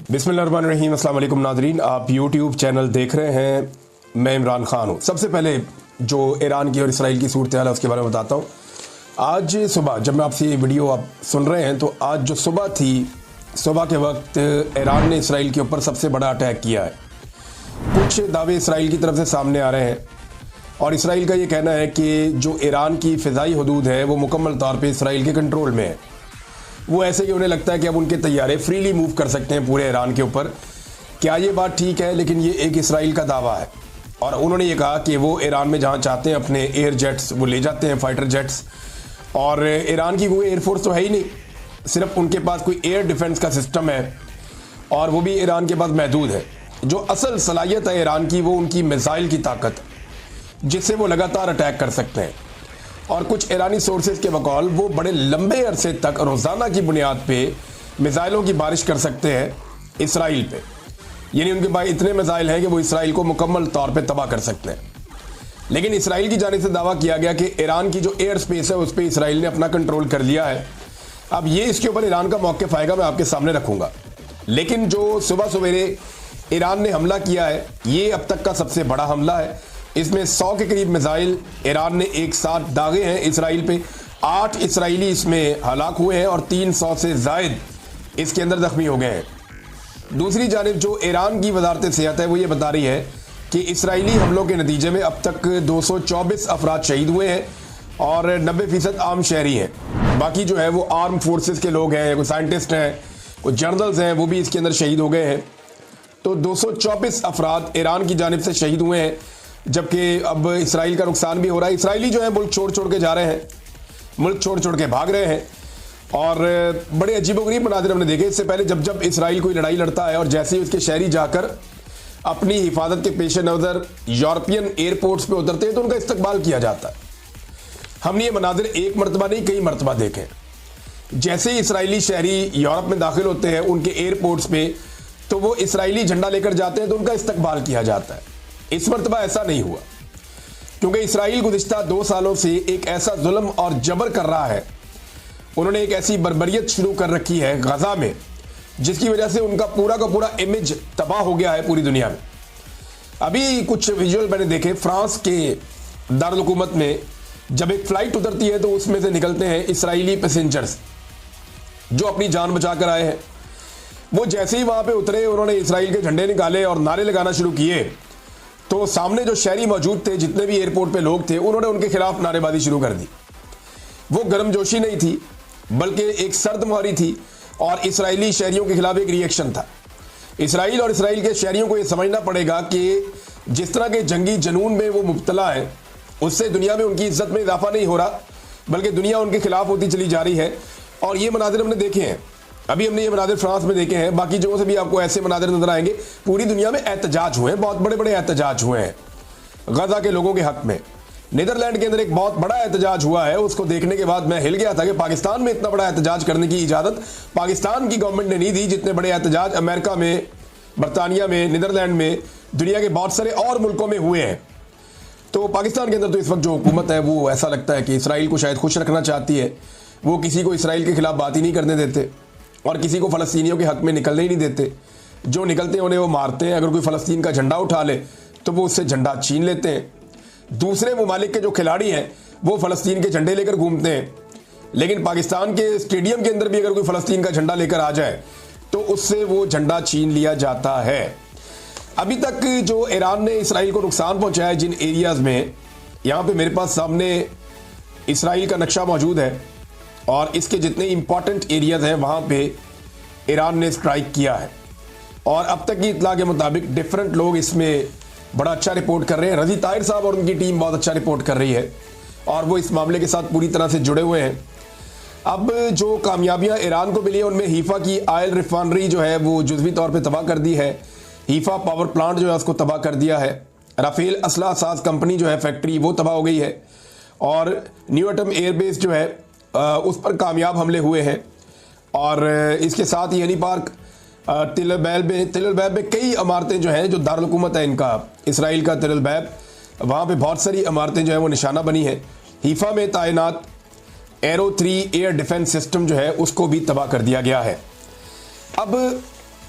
बिस्मिल्लाहिर्रहमानिर्रहीम। अस्सलाम वालेकुम नाज़रीन, आप यूट्यूब चैनल देख रहे हैं। मैं इमरान खान हूँ। सबसे पहले जो ईरान की और इसराइल की सूरत हाल है उसके बारे में बताता हूँ। आज सुबह जब मैं आपसे ये वीडियो आप सुन रहे हैं तो आज जो सुबह थी, सुबह के वक्त ईरान ने इसराइल के ऊपर सबसे बड़ा अटैक किया है। कुछ दावे इसराइल की तरफ से सामने आ रहे हैं और इसराइल का ये कहना है कि जो ईरान की फ़िज़ाई हदूद है वो मुकम्मल तौर पे इसराइल के कंट्रोल में है। वो ऐसे कि उन्हें लगता है कि अब उनके तैयारे फ्रीली मूव कर सकते हैं पूरे ईरान के ऊपर। क्या ये बात ठीक है? लेकिन ये एक इसराइल का दावा है और उन्होंने ये कहा कि वो ईरान में जहाँ चाहते हैं अपने एयर जेट्स वो ले जाते हैं, फाइटर जेट्स। और ईरान की कोई एयरफोर्स तो है ही नहीं, सिर्फ उनके पास कोई एयर डिफेंस का सिस्टम है और वो भी ईरान के पास महदूद है। जो असल सलाहियत है ईरान की वो उनकी मिसाइल की ताकत, जिससे वो लगातार अटैक कर सकते हैं। और कुछ ईरानी सोर्सेज के बकौल वो बड़े लंबे अरसे तक रोज़ाना की बुनियाद पे मिसाइलों की बारिश कर सकते हैं इसराइल पे। यानी उनके पास इतने मिसाइल हैं कि वो इसराइल को मुकम्मल तौर पे तबाह कर सकते हैं। लेकिन इसराइल की जानिब से दावा किया गया कि ईरान की जो एयर स्पेस है उस पर इसराइल ने अपना कंट्रोल कर लिया है। अब ये इसके ऊपर ईरान का मौक़िफ़ आएगा, मैं आपके सामने रखूँगा। लेकिन जो सुबह सवेरे ईरान ने हमला किया है ये अब तक का सबसे बड़ा हमला है। इसमें 100 के करीब मिसाइल ईरान ने एक साथ दागे हैं इसराइल पे। 8 इसराइली इसमें हलाक हुए हैं और 300 से ज़ायद इसके अंदर ज़ख्मी हो गए हैं। दूसरी जानिब जो ईरान की वजारत सेहत है वो ये बता रही है कि इसराइली हमलों के नतीजे में अब तक 224 अफराद शहीद हुए हैं और 90% आम शहरी हैं। बाकी जो है वो आर्म फोर्सेस के लोग हैं, कोई साइंटिस्ट हैं, कोई जर्नल्स हैं, वो भी इसके अंदर शहीद हो गए हैं। तो 224 अफराद ईरान की जानिब से शहीद हुए हैं, जबकि अब इसराइल का नुकसान भी हो रहा है। इसराइली जो है मुल्क छोड़ छोड़ के जा रहे हैं, मुल्क छोड़ छोड़ के भाग रहे हैं और बड़े अजीबोगरीब मनाजिर हमने देखे। इससे पहले जब जब इसराइल कोई लड़ाई लड़ता है और जैसे ही उसके शहरी जाकर अपनी हिफाजत के पेश नज़र यूरोपियन एयरपोर्ट्स पे उतरते हैं तो उनका इस्तकबाल किया जाता है। हमने ये मनाजिर एक मरतबा नहीं कई मरतबा देखे। जैसे ही इसराइली शहरी यूरोप में दाखिल होते हैं उनके एयरपोर्ट्स पे तो वो इसराइली झंडा लेकर जाते हैं तो उनका इस्तकबाल किया जाता है। इस मरतबा ऐसा नहीं हुआ क्योंकि इसराइल गुज़िश्ता 2 सालों से एक ऐसा जुल्म और जबर कर रहा है। उन्होंने एक ऐसी बर्बरियत शुरू कर रखी है गजा में जिसकी वजह से उनका पूरा का पूरा इमेज तबाह हो गया है पूरी दुनिया में। अभी कुछ विजुअल मैंने देखे, फ्रांस के दारुल हुकूमत में जब एक फ़्लाइट उतरती है तो उसमें से निकलते हैं इसराइली पैसेंजर्स जो अपनी जान बचा कर आए हैं। वो जैसे ही वहाँ पे उतरे उन्होंने इसराइल के झंडे निकाले और नारे लगाना शुरू किए तो सामने जो शहरी मौजूद थे, जितने भी एयरपोर्ट पे लोग थे, उन्होंने उनके खिलाफ नारेबाजी शुरू कर दी। वो गर्मजोशी नहीं थी बल्कि एक सर्द मुहारी थी और इसराइली शहरियों के खिलाफ एक रिएक्शन था। इसराइल और इसराइल के शहरियों को ये समझना पड़ेगा कि जिस तरह के जंगी जनून में वो मुब्तला है उससे दुनिया में उनकी इज्जत में इजाफा नहीं हो रहा बल्कि दुनिया उनके खिलाफ होती चली जा रही है। और ये मनाजिर हमने देखे हैं, अभी हमने ये मनाजिर फ्रांस में देखे हैं, बाकी जगहों से भी आपको ऐसे मनाजिर नजर आएंगे। पूरी दुनिया में एहतजाज हुए हैं, बहुत बड़े बड़े एहतजाज हुए हैं गजा के लोगों के हक में। नीदरलैंड के अंदर एक बहुत बड़ा एहतजाज हुआ है, उसको देखने के बाद मैं हिल गया था कि पाकिस्तान में इतना बड़ा एहतजाज करने की इजाज़त पाकिस्तान की गवर्नमेंट ने नहीं दी जितने बड़े एहतजाज अमेरिका में, बरतानिया में, नीदरलैंड में, दुनिया के बहुत सारे और मुल्कों में हुए हैं। तो पाकिस्तान के अंदर तो इस वक्त जो हुकूमत है वो ऐसा लगता है कि इसराइल को शायद खुश रखना चाहती है। वो किसी को इसराइल के खिलाफ बात ही नहीं करने देते और किसी को फ़लस्तीनियों के हक़ में निकलने ही नहीं देते। जो निकलते हैं उन्हें वो मारते हैं। अगर कोई फ़लस्तीन का झंडा उठा ले तो वो उससे झंडा छीन लेते हैं। दूसरे ममालिक के जो खिलाड़ी हैं वो फ़लस्तीन के झंडे लेकर घूमते हैं, लेकिन पाकिस्तान के स्टेडियम के अंदर भी अगर कोई फ़लस्तीन का झंडा लेकर आ जाए तो उससे वो झंडा छीन लिया जाता है। अभी तक जो ईरान ने इसराइल को नुकसान पहुँचाया जिन एरियाज़ में, यहाँ पर मेरे पास सामने इसराइल का नक्शा मौजूद है और इसके जितने इंपॉर्टेंट एरियाज़ हैं वहाँ पे ईरान ने स्ट्राइक किया है। और अब तक की इत्तला के मुताबिक डिफरेंट लोग इसमें बड़ा अच्छा रिपोर्ट कर रहे हैं। रज़ी ताहिर साहब और उनकी टीम बहुत अच्छा रिपोर्ट कर रही है और वो इस मामले के साथ पूरी तरह से जुड़े हुए हैं। अब जो कामयाबियाँ ईरान को मिली है उनमें हीफा की आयल रिफाइनरी जो है वो जुज़वी तौर पर तबाह कर दी है। हीफा पावर प्लांट जो है उसको तबाह कर दिया है। राफेल असला साज कंपनी जो है फैक्ट्री वो तबाह हो गई है और न्यू एटम एयरबेस जो है उस पर कामयाब हमले हुए हैं। और इसके साथ ही हनी पार्क तिल अल-बैब में कई इमारतें जो हैं जो दारुल हुकूमत है इनका इसराइल का तिल अल-बैब, वहाँ पे बहुत सारी इमारतें जो हैं वो निशाना बनी है। हीफा में तैनात एरो 3 एयर डिफेंस सिस्टम जो है उसको भी तबाह कर दिया गया है। अब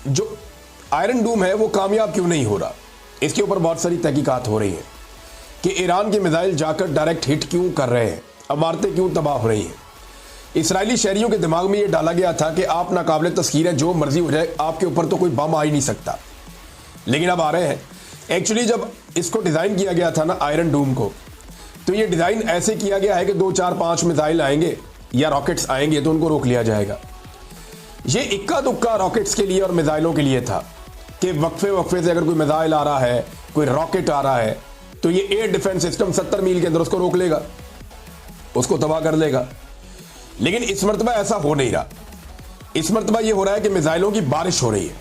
जो आयरन डूम है वो कामयाब क्यों नहीं हो रहा, इसके ऊपर बहुत सारी तहकीकात हो रही हैं कि ईरान के मिसाइल जाकर डायरेक्ट हिट क्यों कर रहे हैं, इमारतें क्यों तबाह हो रही हैं। इसराइली शहरियों के दिमाग में ये डाला गया था कि आप नाकाबिले तस्खीर हैं, जो मर्जी हो जाए, आपके ऊपर तो कोई बम आ ही नहीं सकता। लेकिन अब आ रहे हैं। एक्चुअली जब इसको डिज़ाइन किया गया था ना आयरन डूम को, तो ये डिज़ाइन ऐसे किया गया है कि 2 4 5 मिसाइल आएंगे या रॉकेट्स आएंगे तो उनको रोक लिया जाएगा। ये इक्का दुक्का रॉकेट्स के लिए और मिसाइलों के लिए था कि वक्फे से अगर कोई मिसाइल आ रहा है, कोई रॉकेट आ रहा है, तो ये एयर डिफेंस सिस्टम 70 मील के अंदर उसको रोक लेगा, उसको तबाह कर देगा। लेकिन इस मरतबा ऐसा हो नहीं रहा। इस मरतबा ये हो रहा है कि मिसाइलों की बारिश हो रही है,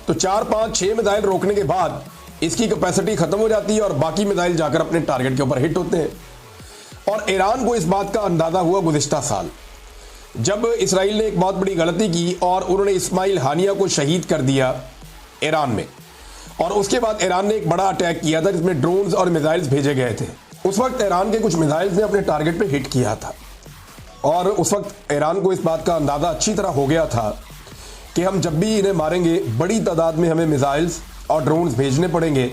तो 4 5 6 मिसाइल रोकने के बाद इसकी कैपेसिटी खत्म हो जाती है और बाकी मिसाइल जाकर अपने टारगेट के ऊपर हिट होते हैं। और ईरान को इस बात का अंदाजा हुआ गुज़िश्ता साल, जब इसराइल ने एक बहुत बड़ी गलती की और उन्होंने इस्माइल हानिया को शहीद कर दिया ईरान में। और उसके बाद ईरान ने एक बड़ा अटैक किया था जिसमें ड्रोन्स और मिसाइल्स भेजे गए थे। उस वक्त ईरान के कुछ मिसाइल्स ने अपने टारगेट पे हिट किया था और उस वक्त ईरान को इस बात का अंदाज़ा अच्छी तरह हो गया था कि हम जब भी इन्हें मारेंगे बड़ी तादाद में हमें मिसाइल्स और ड्रोन्स भेजने पड़ेंगे